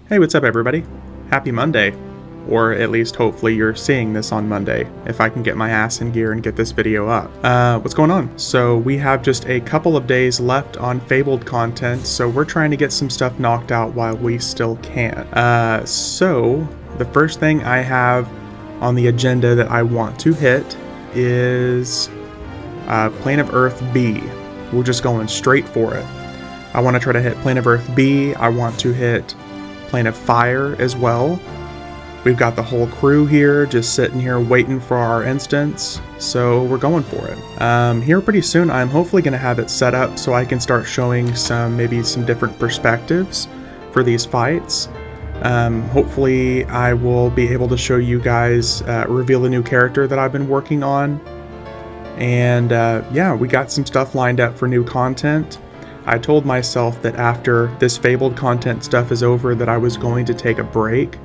Hey, what's up everybody? Happy Monday. Or at least hopefully you're seeing this on Monday, if I can get my ass in gear and get this video up. What's going on? So we have just a couple of days left on Fabled content, so we're trying to get some stuff knocked out while we still can. So the first thing I have on the agenda that I want to hit is Plane of Earth B. We're just going straight for it. I want to try to hit Plane of Earth B. I want to hit Plane of Fire as well. We've got the whole crew here just sitting here waiting for our instance, so we're going for it. Here pretty soon I'm hopefully going to have it set up so I can start showing maybe some different perspectives for these fights. Hopefully I will be able to show you guys, reveal a new character that I've been working on. And yeah, we got some stuff lined up for new content. I told myself that after this Fabled content stuff is over that I was going to take a break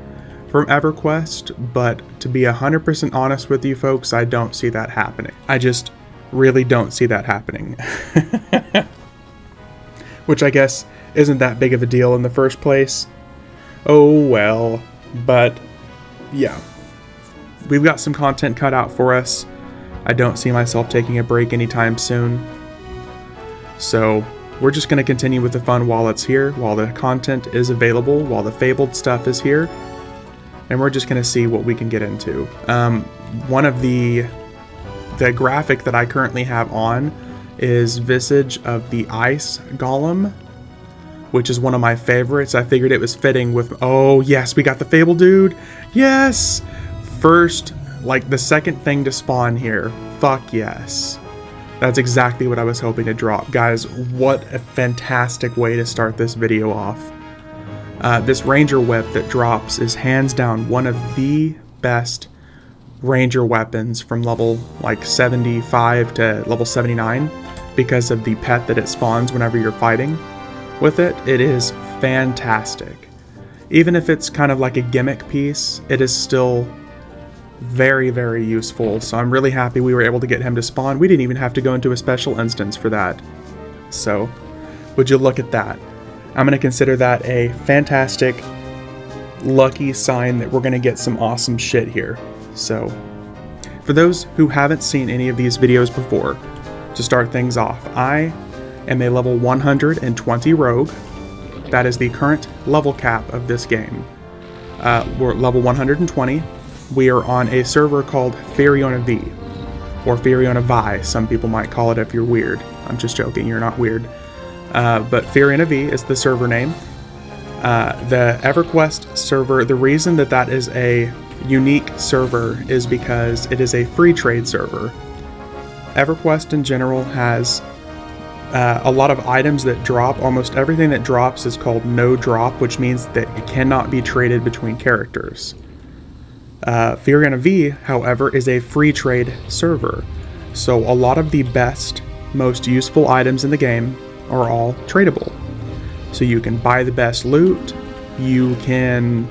from EverQuest, but to be 100% honest with you folks, I don't see that happening. I just really don't see that happening. Which I guess isn't that big of a deal in the first place. Oh well, but yeah. We've got some content cut out for us. I don't see myself taking a break anytime soon. So we're just going to continue with the fun while it's here, while the content is available, while the Fabled stuff is here. And we're just going to see what we can get into. One of the graphic that I currently have on is Visage of the Ice Golem, which is one of my favorites. I figured it was fitting with, oh yes, we got the Fabled dude. Yes! First, like the second thing to spawn here. Fuck yes. That's exactly what I was hoping to drop. Guys, what a fantastic way to start this video off. This Ranger whip that drops is hands down one of the best Ranger weapons from level like 75 to level 79 because of the pet that it spawns whenever you're fighting with it. It is fantastic. Even if it's kind of like a gimmick piece, it is still very, very useful. So I'm really happy we were able to get him to spawn. We didn't even have to go into a special instance for that. So would you look at that? I'm going to consider that a fantastic, lucky sign that we're going to get some awesome shit here. So, for those who haven't seen any of these videos before, to start things off, I am a level 120 rogue. That is the current level cap of this game. We're level 120. We are on a server called Fiona V, or Fiona Vi, some people might call it if you're weird. I'm just joking, you're not weird. But Fiona V is the server name. The EverQuest server, the reason that is a unique server is because it is a free trade server. EverQuest in general has a lot of items that drop. Almost everything that drops is called no drop, which means that it cannot be traded between characters. Fiona V, however, is a free trade server. So a lot of the best, most useful items in the game are all tradable. So you can buy the best loot, you can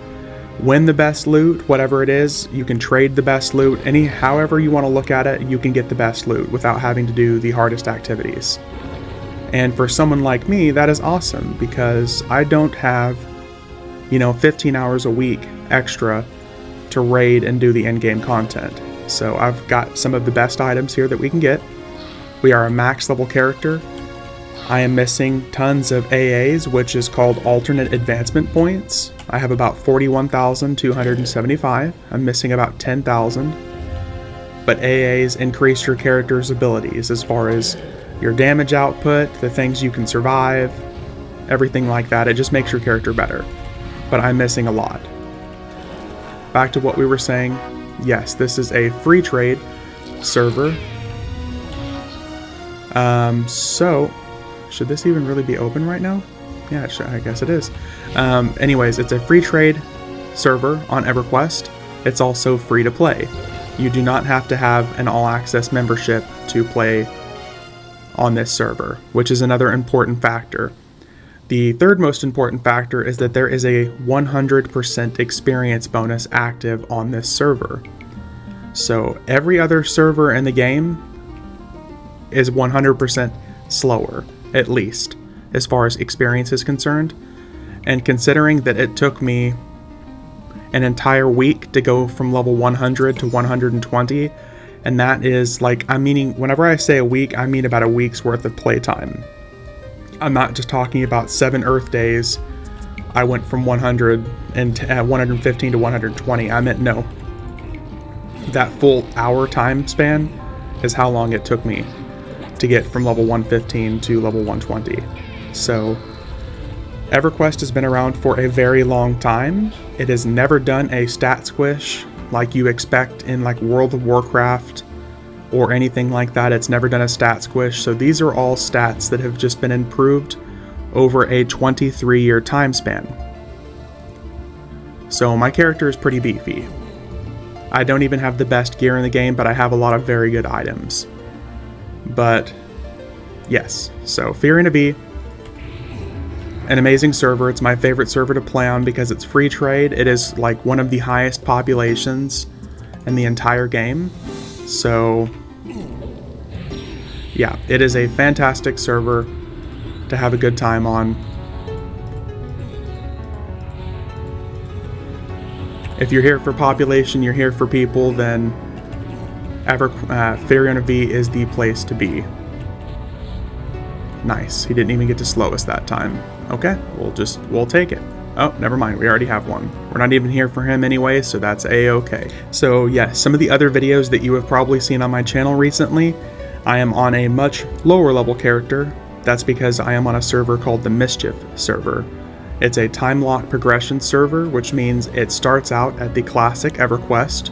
win the best loot, whatever it is, you can trade the best loot, however you want to look at it, you can get the best loot without having to do the hardest activities. And for someone like me, that is awesome because I don't have, 15 hours a week extra to raid and do the in-game content. So I've got some of the best items here that we can get. We are a max level character. I am missing tons of AAs, which is called alternate advancement points. I have about 41,275. I'm missing about 10,000. But AAs increase your character's abilities as far as your damage output, the things you can survive, everything like that. It just makes your character better. But I'm missing a lot. Back to what we were saying. Yes, this is a free trade server. So should this even really be open right now? Yeah, I guess it is. Anyways, it's a free trade server on EverQuest. It's also free to play. You do not have to have an all-access membership to play on this server, which is another important factor. The third most important factor is that there is a 100% experience bonus active on this server. So every other server in the game is 100% slower, at least, as far as experience is concerned. And considering that it took me an entire week to go from level 100 to 120, and that is like, I'm meaning, whenever I say a week, I mean about a week's worth of playtime. I'm not just talking about 7 Earth days. I went from 115 to 120. I meant no. That full hour time span is how long it took me to get from level 115 to level 120. So EverQuest has been around for a very long time. It has never done a stat squish like you expect in like World of Warcraft or anything like that. It's never done a stat squish. So these are all stats that have just been improved over a 23-year time span. So my character is pretty beefy. I don't even have the best gear in the game, but I have a lot of very good items. But yes, so Fear V, an amazing server. It's my favorite server to play on because it's free trade. It is like one of the highest populations in the entire game. So yeah, it is a fantastic server to have a good time on. If you're here for population, you're here for people, then Fear V is the place to be. Nice. He didn't even get to slow us that time. Okay, we'll take it. Oh, never mind. We already have one. We're not even here for him anyway, so that's a-okay. So yes, some of the other videos that you have probably seen on my channel recently, I am on a much lower level character. That's because I am on a server called the Mischief server. It's a time lock progression server, which means it starts out at the classic EverQuest,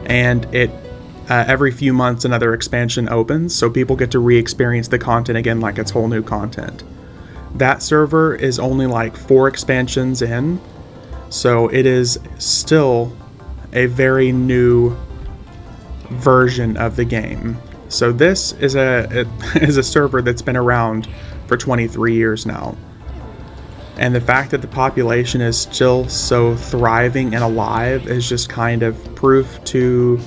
and it every few months another expansion opens, so people get to re-experience the content again like it's whole new content. That server is only like 4 expansions in, so it is still a very new version of the game. So this is a server that's been around for 23 years now. And the fact that the population is still so thriving and alive is just kind of proof to,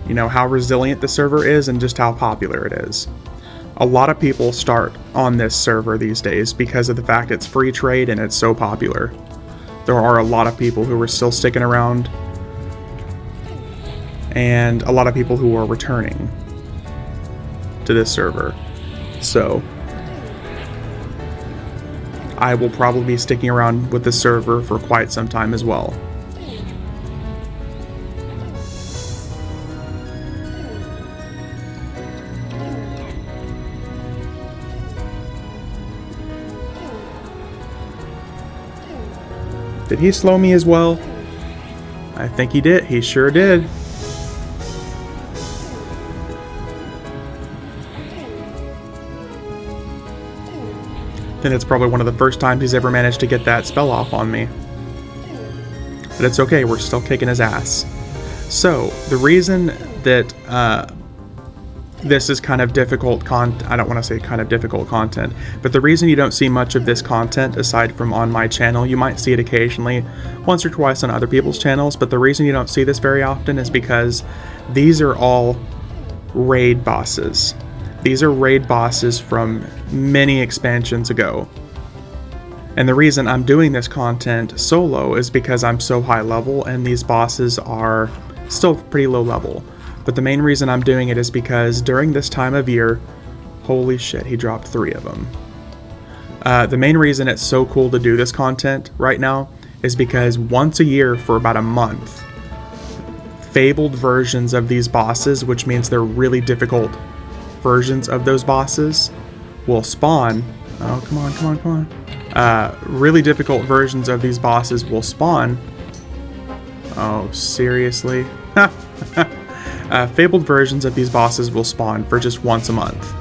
you know, how resilient the server is and just how popular it is. A lot of people start on this server these days because of the fact it's free trade and it's so popular. There are a lot of people who are still sticking around, and a lot of people who are returning to this server. So I will probably be sticking around with the server for quite some time as well. Did he slow me as well? I think he did. He sure did. Then it's probably one of the first times he's ever managed to get that spell off on me. But it's okay, we're still kicking his ass. So, the reason that this is kind of difficult I don't want to say kind of difficult content, but the reason you don't see much of this content aside from on my channel, you might see it occasionally once or twice on other people's channels, but the reason you don't see this very often is because these are all raid bosses. These are raid bosses from many expansions ago. And the reason I'm doing this content solo is because I'm so high level and these bosses are still pretty low level. But the main reason I'm doing it is because during this time of year, holy shit, he dropped 3 of them. The main reason it's so cool to do this content right now is because once a year for about a month, fabled versions of these bosses, which means they're really difficult versions of those bosses, will spawn. Oh, come on, come on, come on. Really difficult versions of these bosses will spawn. Oh, seriously? Fabled versions of these bosses will spawn for just once a month.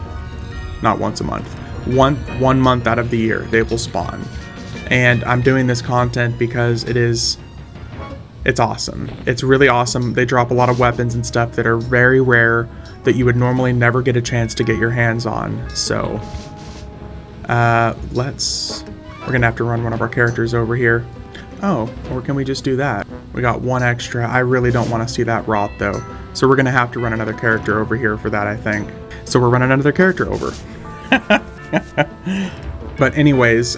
Not once a month. One month out of the year, they will spawn. And I'm doing this content because it's awesome. It's really awesome. They drop a lot of weapons and stuff that are very rare that you would normally never get a chance to get your hands on. So, we're gonna have to run one of our characters over here. Oh, or can we just do that? We got 1 extra. I really don't want to see that rot though. So we're gonna have to run another character over here for that, I think. So we're running another character over. But anyways,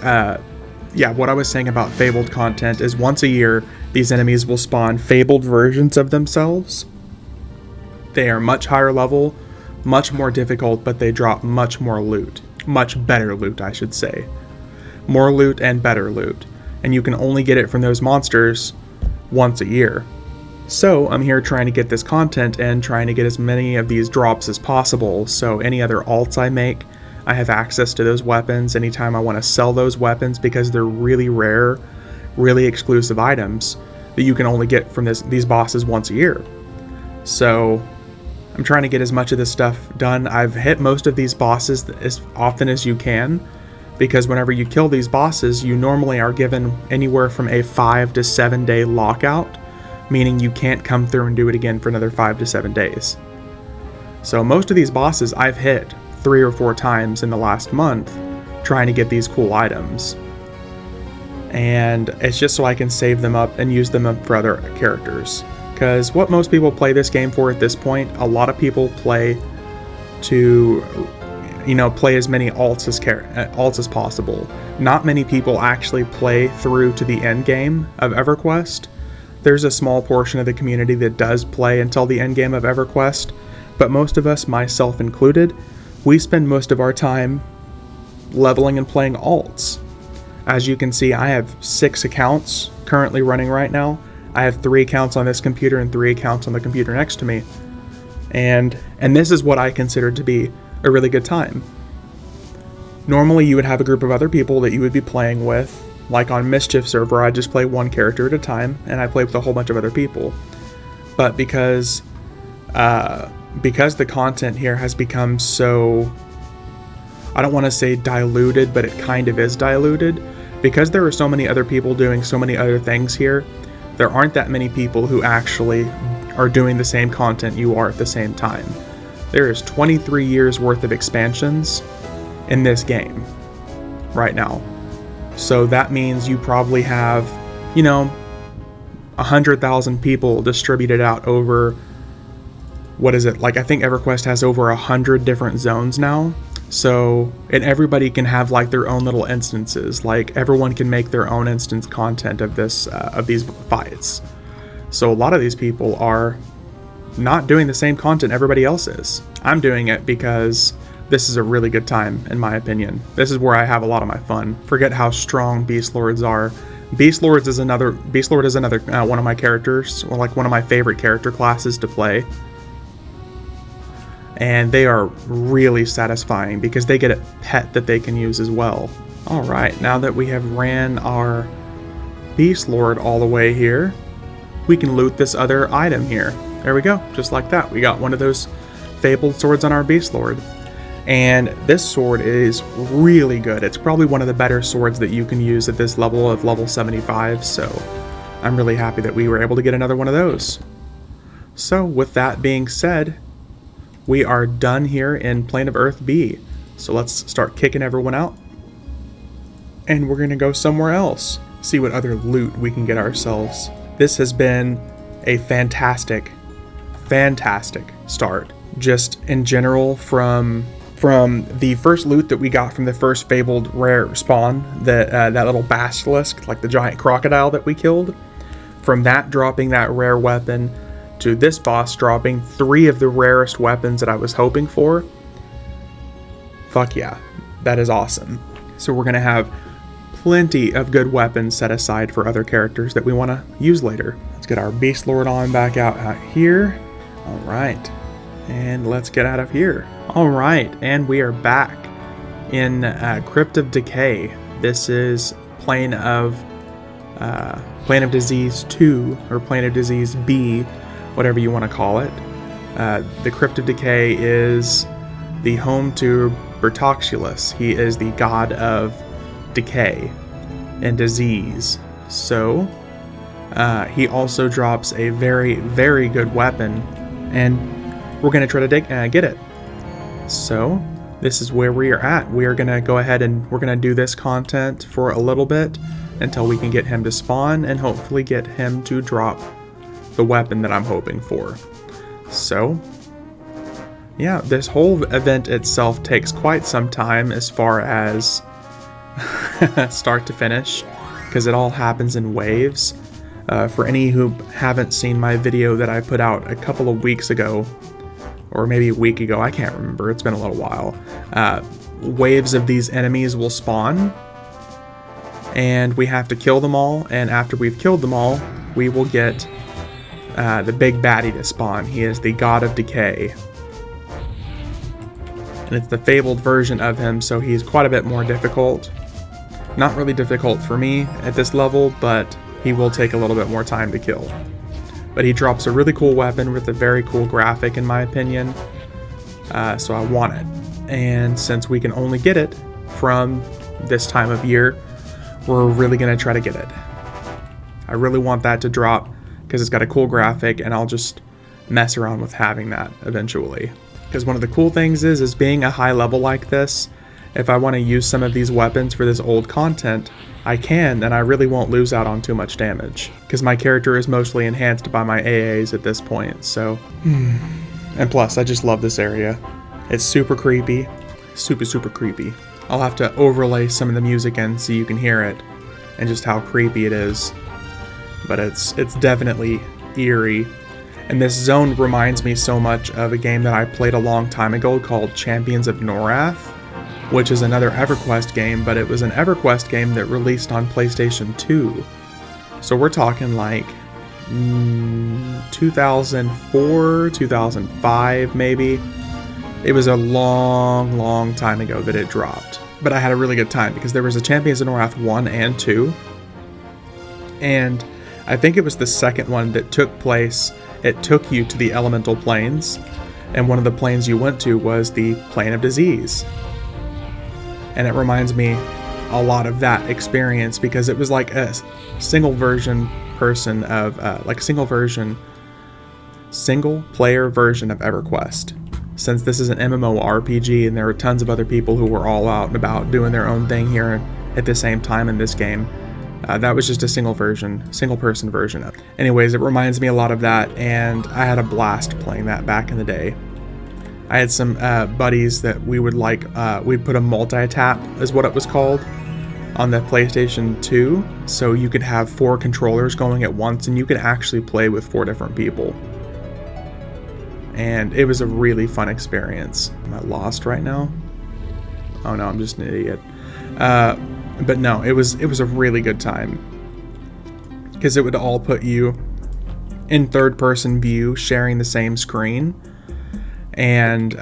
yeah, what I was saying about Fabled content is once a year, these enemies will spawn Fabled versions of themselves. They are much higher level, much more difficult, but they drop much more loot. Much better loot, I should say. More loot and better loot. And you can only get it from those monsters once a year. So I'm here trying to get this content and trying to get as many of these drops as possible, so any other alts I make, I have access to those weapons anytime I want to sell those weapons, because they're really rare, really exclusive items that you can only get from these bosses once a year. So I'm trying to get as much of this stuff done. I've hit most of these bosses as often as you can, because whenever you kill these bosses, you normally are given anywhere from a 5 to 7 day lockout, meaning you can't come through and do it again for another 5 to 7 days. So most of these bosses I've hit 3 or 4 times in the last month trying to get these cool items. And it's just so I can save them up and use them up for other characters. Because what most people play this game for at this point, a lot of people play to, play as many alts as possible. Not many people actually play through to the end game of EverQuest. There's a small portion of the community that does play until the end game of EverQuest, but most of us, myself included, we spend most of our time leveling and playing alts. As you can see, I have 6 accounts currently running right now. I have 3 accounts on this computer and 3 accounts on the computer next to me. And this is what I consider to be a really good time. Normally you would have a group of other people that you would be playing with, like on Mischief server, I just play one character at a time, and I play with a whole bunch of other people. But because the content here has become so, I don't want to say diluted, but it kind of is diluted, because there are so many other people doing so many other things here, there aren't that many people who actually are doing the same content you are at the same time. There is 23 years worth of expansions in this game right now. So that means you probably have, 100,000 people distributed out over, what is it? Like, I think EverQuest has over 100 different zones now. So, and everybody can have like their own little instances. Like, everyone can make their own instance content of these fights. So a lot of these people are not doing the same content everybody else is. I'm doing it because this is a really good time, in my opinion. This is where I have a lot of my fun. Forget how strong Beast Lords are. Beast Lord is another one of my characters, or like one of my favorite character classes to play. And they are really satisfying because they get a pet that they can use as well. Alright, now that we have ran our Beast Lord all the way here, we can loot this other item here. There we go, just like that. We got one of those Fabled swords on our Beast Lord. And this sword is really good. It's probably one of the better swords that you can use at this level of level 75, so I'm really happy that we were able to get another one of those. So with that being said, we are done here in Plane of Earth B. So let's start kicking everyone out. And we're gonna go somewhere else. See what other loot we can get ourselves. This has been a fantastic start. Just in general, from the first loot that we got from the first Fabled rare spawn, that little basilisk, like the giant crocodile that we killed, from that dropping that rare weapon to this boss dropping 3 of the rarest weapons that I was hoping for. Fuck yeah, that is awesome. So we're gonna have plenty of good weapons set aside for other characters that we want to use later. Let's get our Beast Lord on back out here. All right, and let's get out of here. All right, and we are back in Crypt of Decay. This is Plane of Disease 2, or Plane of Disease B, whatever you want to call it. The Crypt of Decay is the home to Bertoxulus. He is the god of decay and disease. So he also drops a very, very good weapon, and we're going to try to get it. So this is where we are at. We are going to go ahead and we're going to do this content for a little bit until we can get him to spawn and hopefully get him to drop the weapon that I'm hoping for. So yeah, this whole event itself takes quite some time as far as start to finish, because it all happens in waves. For any who haven't seen my video that I put out a couple of weeks ago, or maybe a week ago, I can't remember, it's been a little while, waves of these enemies will spawn, and we have to kill them all, and after we've killed them all, we will get the big baddie to spawn. He is the God of Decay. And it's the fabled version of him, so he's quite a bit more difficult. Not really difficult for me at this level, but he will take a little bit more time to kill. But he drops a really cool weapon with a very cool graphic, in my opinion, so I want it. And since we can only get it from this time of year, we're really going to try to get it. I really want that to drop because it's got a cool graphic, and I'll just mess around with having that eventually. Because one of the cool things is being a high level like this, if I want to use some of these weapons for this old content, I can, and I really won't lose out on too much damage. Because my character is mostly enhanced by my AAs at this point, so... And plus, I just love this area. It's super creepy. Super creepy. I'll have to overlay some of the music in so you can hear it, and just how creepy it is. But it's definitely eerie. And this zone reminds me so much of a game that I played a long time ago called Champions of Norath, which is another EverQuest game, but it was an EverQuest game that released on PlayStation 2. So we're talking like 2004, 2005 maybe. It was a long time ago that it dropped. But I had a really good time because there was a Champions of Norath 1 and 2. And I think it was the second one that took place. It took you to the elemental planes. And one of the planes you went to was the plane of disease. And it reminds me a lot of that experience because it was like a single player version of EverQuest. Since this is an MMORPG and there are tons of other people who were all out and about doing their own thing here at the same time in this game, that was just a single person version of it. Anyways, it reminds me a lot of that, and I had a blast playing that back in the day. I had some buddies that we would we'd put a multi-tap, is what it was called, on the PlayStation 2, so you could have 4 controllers going at once, and you could actually play with 4 different people. And it was a really fun experience. Am I lost right now? Oh no, I'm just an idiot. But no, it was a really good time. Because it would all put you in third-person view, sharing the same screen. And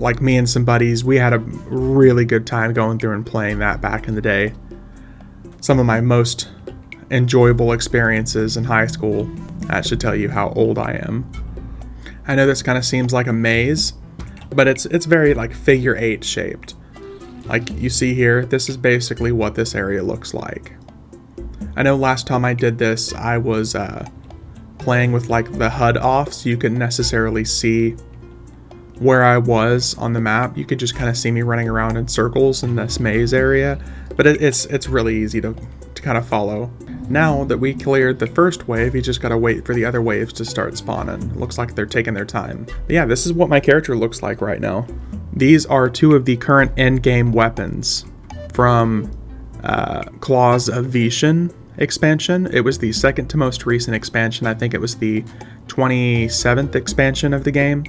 like me and some buddies, we had a really good time going through and playing that back in the day. Some of my most enjoyable experiences in high school. That should tell you how old I am. I know this kind of seems like a maze, but it's very like figure 8 shaped. Like you see here, this is basically what this area looks like. I know last time I did this, I was playing with like the HUD off, so you couldn't necessarily see where I was on the map. You could just kind of see me running around in circles in this maze area, but it's really easy to kind of follow. Now that we cleared the first wave, you just gotta wait for the other waves to start spawning. Looks like they're taking their time. But yeah, this is what my character looks like right now. These are 2 of the current end-game weapons from Claws of Vishen expansion. It was the second to most recent expansion. I think it was the 27th expansion of the game.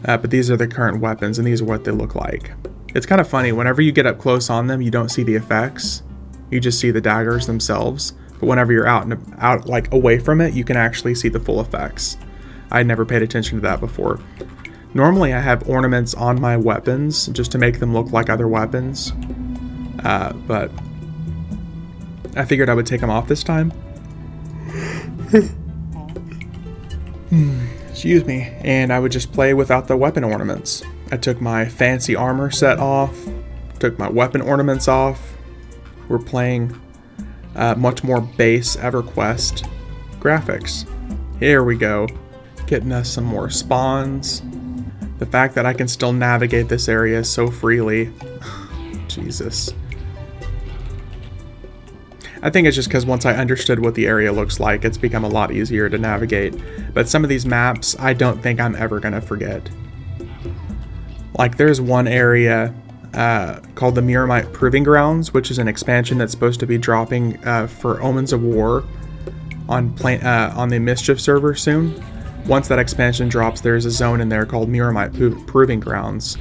But these are the current weapons, and these are what they look like. It's kind of funny, whenever you get up close on them, you don't see the effects. You just see the daggers themselves. But whenever you're out like away from it, you can actually see the full effects. I never paid attention to that before. Normally I have ornaments on my weapons just to make them look like other weapons. But I figured I would take them off this time. Excuse me. And I would just play without the weapon ornaments. I took my fancy armor set off, took my weapon ornaments off. We're playing much more base EverQuest graphics. Here we go. Getting us some more spawns. The fact that I can still navigate this area so freely. Jesus. I think it's just because once I understood what the area looks like, it's become a lot easier to navigate. But some of these maps, I don't think I'm ever going to forget. Like, there's one area called the Miramite Proving Grounds, which is an expansion that's supposed to be dropping for Omens of War on the Mischief server soon. Once that expansion drops, there's a zone in there called Miramite Proving Grounds,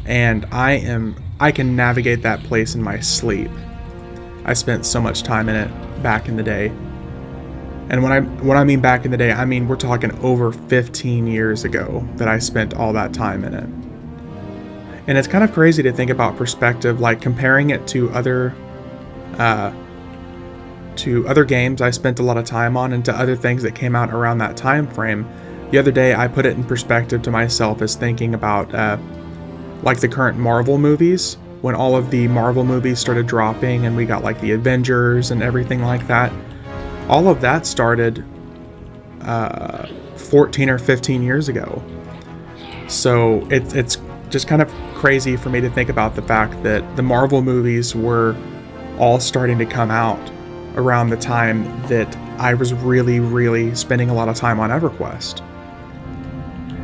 and I can navigate that place in my sleep. I spent so much time in it back in the day. And when I mean back in the day, I mean we're talking over 15 years ago that I spent all that time in it. And it's kind of crazy to think about perspective, like comparing it to other games I spent a lot of time on and to other things that came out around that time frame. The other day I put it in perspective to myself as thinking about like the current Marvel movies, when all of the Marvel movies started dropping and we got like the Avengers and everything like that. All of that started 14 or 15 years ago. So it's just kind of crazy for me to think about the fact that the Marvel movies were all starting to come out around the time that I was really, really spending a lot of time on EverQuest.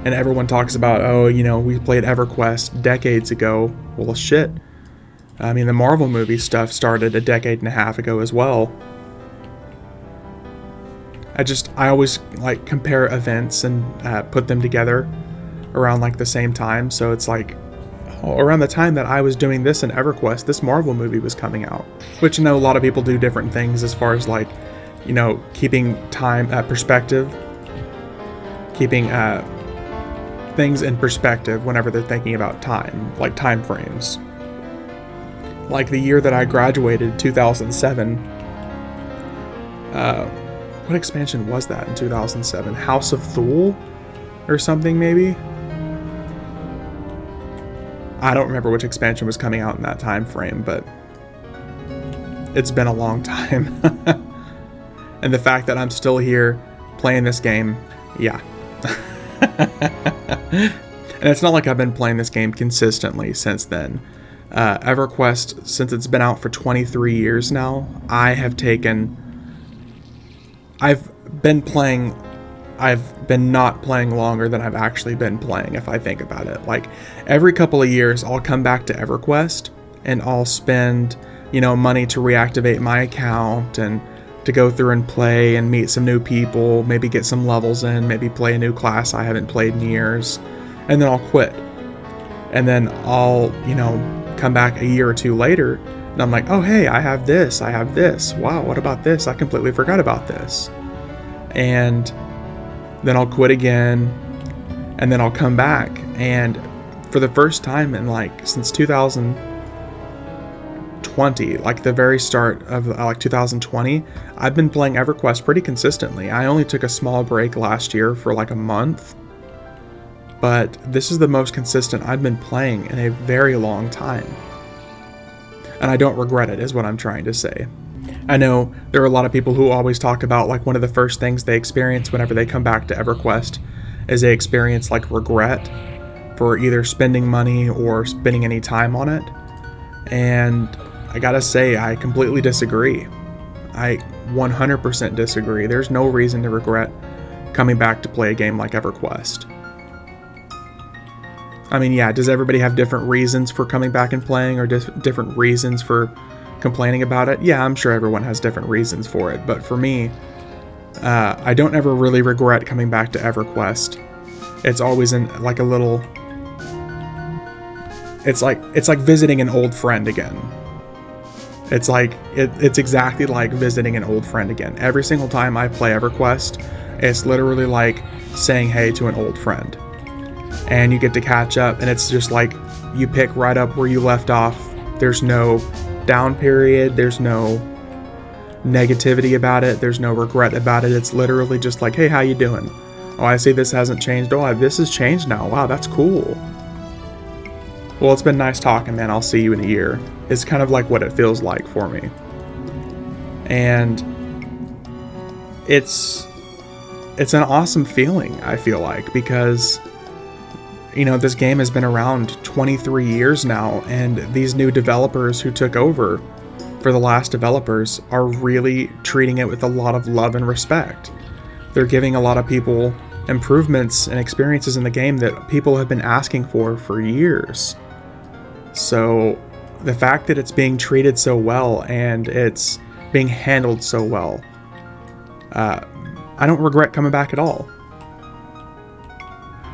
And everyone talks about, oh, you know, we played EverQuest decades ago. Well, shit. I mean, the Marvel movie stuff started a decade and a half ago as well. I always like compare events and put them together around like the same time. So it's like, around the time that I was doing this in EverQuest, this Marvel movie was coming out. Which, you know, a lot of people do different things as far as like, you know, keeping time perspective, keeping things in perspective whenever they're thinking about time, like time frames. Like the year that I graduated, 2007. What expansion was that in 2007? House of Thule or something maybe? I don't remember which expansion was coming out in that time frame, but it's been a long time. And the fact that I'm still here playing this game, yeah. And it's not like I've been playing this game consistently since then. EverQuest, since it's been out for 23 years now, I've been not playing longer than I've actually been playing, if I think about it. Like, every couple of years, I'll come back to EverQuest, and I'll spend, you know, money to reactivate my account, and to go through and play, and meet some new people, maybe get some levels in, maybe play a new class I haven't played in years, and then I'll quit. And then I'll, you know, come back a year or two later, and I'm like, oh hey, I have this, wow, what about this? I completely forgot about this. And then I'll quit again, and then I'll come back, and for the first time in like since 2020, like the very start of like 2020, I've been playing EverQuest pretty consistently. I only took a small break last year for like a month, but this is the most consistent I've been playing in a very long time. And I don't regret it, is what I'm trying to say. I know there are a lot of people who always talk about like one of the first things they experience whenever they come back to EverQuest is they experience like regret for either spending money or spending any time on it. And I gotta say, I completely disagree. I 100% disagree. There's no reason to regret coming back to play a game like EverQuest. I mean, yeah, does everybody have different reasons for coming back and playing, or different reasons for complaining about it? Yeah, I'm sure everyone has different reasons for it, but for me, I don't ever really regret coming back to EverQuest. It's always in like a little... It's like visiting an old friend again. It's like, it's exactly like visiting an old friend again. Every single time I play EverQuest, it's literally like saying hey to an old friend. And you get to catch up, and it's just like you pick right up where you left off. There's no down period, there's no negativity about it, there's no regret about it. It's literally just like, hey, how you doing? Oh, I see this hasn't changed. Oh, this has changed now. Wow, that's cool. Well, it's been nice talking, man. I'll see you in a year. It's kind of like what it feels like for me. And it's an awesome feeling, I feel like, because, you know, this game has been around 23 years now, and these new developers who took over for the last developers are really treating it with a lot of love and respect. They're giving a lot of people improvements and experiences in the game that people have been asking for years. So the fact that it's being treated so well and it's being handled so well, I don't regret coming back at all.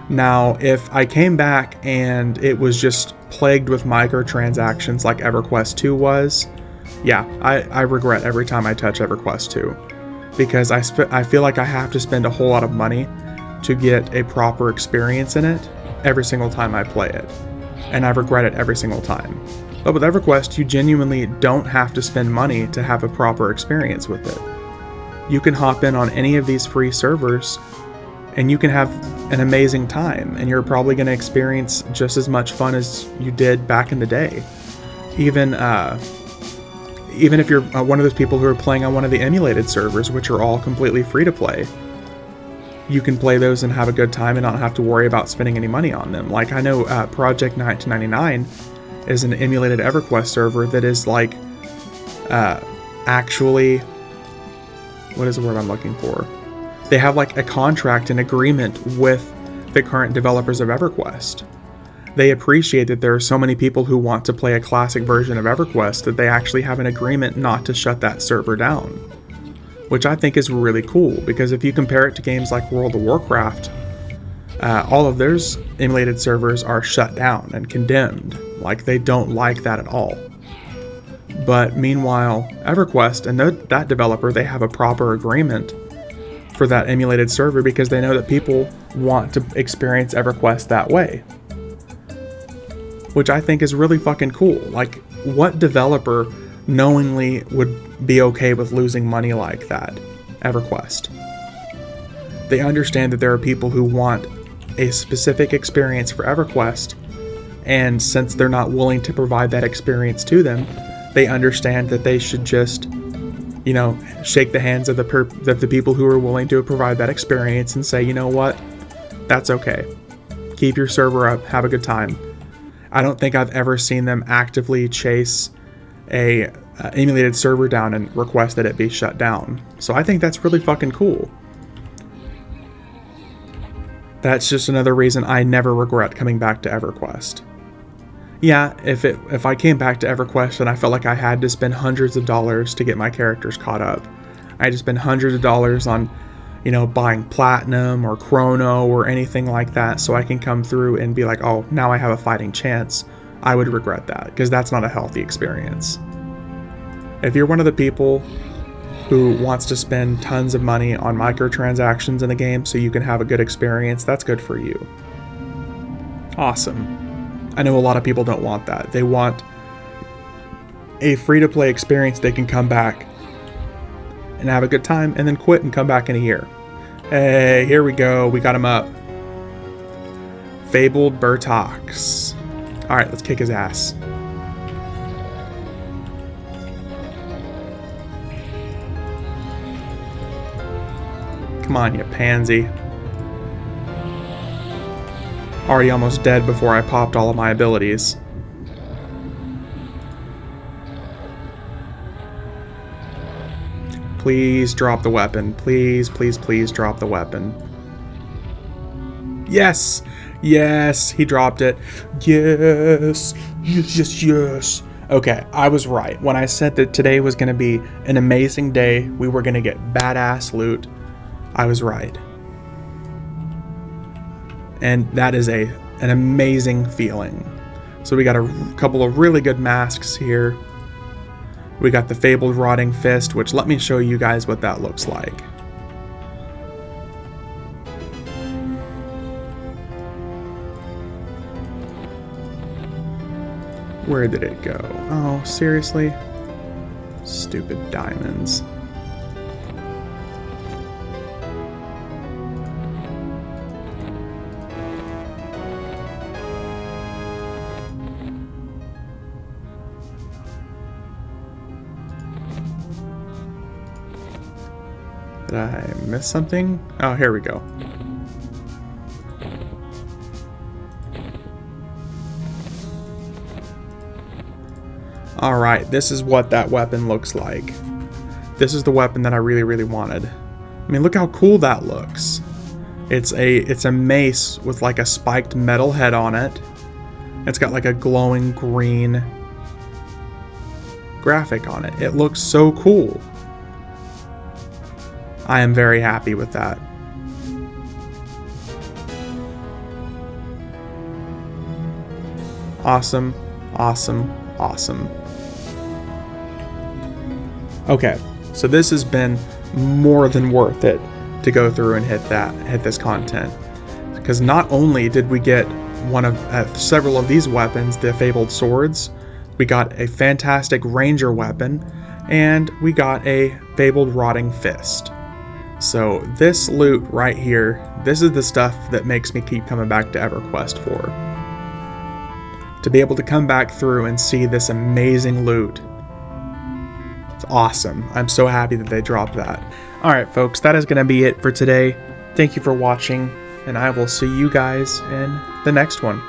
Now, if I came back and it was just plagued with microtransactions like EverQuest 2 was, yeah, I regret every time I touch EverQuest 2. Because I feel like I have to spend a whole lot of money to get a proper experience in it every single time I play it. And I regret it every single time. But with EverQuest, you genuinely don't have to spend money to have a proper experience with it. You can hop in on any of these free servers and you can have an amazing time, and you're probably going to experience just as much fun as you did back in the day. Even if you're one of those people who are playing on one of the emulated servers, which are all completely free to play, you can play those and have a good time and not have to worry about spending any money on them. Like, I know Project 1999 is an emulated EverQuest server that is like actually, what is the word I'm looking for? They have like a contract and agreement with the current developers of EverQuest. They appreciate that there are so many people who want to play a classic version of EverQuest that they actually have an agreement not to shut that server down. Which I think is really cool, because if you compare it to games like World of Warcraft, all of those emulated servers are shut down and condemned. Like, they don't like that at all. But meanwhile, EverQuest and that developer, they have a proper agreement for that emulated server because they know that people want to experience EverQuest that way. Which I think is really fucking cool. Like, what developer knowingly would be okay with losing money like that? EverQuest. They understand that there are people who want a specific experience for EverQuest, and since they're not willing to provide that experience to them, they understand that they should just, you know, shake the hands of the people who are willing to provide that experience and say, you know what, that's okay. Keep your server up, have a good time. I don't think I've ever seen them actively chase a emulated server down and request that it be shut down. So I think that's really fucking cool. That's just another reason I never regret coming back to EverQuest. Yeah, if I came back to EverQuest and I felt like I had to spend hundreds of dollars to get my characters caught up, I had to spend hundreds of dollars on, you know, buying Platinum or Chrono or anything like that so I can come through and be like, oh, now I have a fighting chance, I would regret that, because that's not a healthy experience. If you're one of the people who wants to spend tons of money on microtransactions in the game so you can have a good experience, that's good for you. Awesome. I know a lot of people don't want that. They want a free-to-play experience they can come back and have a good time and then quit and come back in a year. Hey, here we go. We got him up. Fabled Croc. Alright, let's kick his ass. Come on, you pansy. Already almost dead before I popped all of my abilities. Please drop the weapon. Please, please, please drop the weapon. Yes! Yes! He dropped it. Yes! Yes, yes, yes! Okay, I was right. When I said that today was going to be an amazing day, we were going to get badass loot, I was right. And that is an amazing feeling. So we got a couple of really good masks here. We got the Fabled Rotting Fist, which let me show you guys what that looks like. Where did it go? Oh, seriously? Stupid diamonds. Did I miss something? Oh, here we go. Alright, this is what that weapon looks like. This is the weapon that I really, really wanted. I mean, look how cool that looks. It's a mace with like a spiked metal head on it. It's got like a glowing green graphic on it. It looks so cool. I am very happy with that. Awesome, awesome, awesome. Okay, so this has been more than worth it to go through and hit this content, because not only did we get one of several of these weapons, the Fabled Swords, we got a fantastic Ranger weapon, and we got a Fabled Rotting Fist. So this loot right here, this is the stuff that makes me keep coming back to EverQuest for. To be able to come back through and see this amazing loot. It's awesome. I'm so happy that they dropped that. Alright folks, that is going to be it for today. Thank you for watching, and I will see you guys in the next one.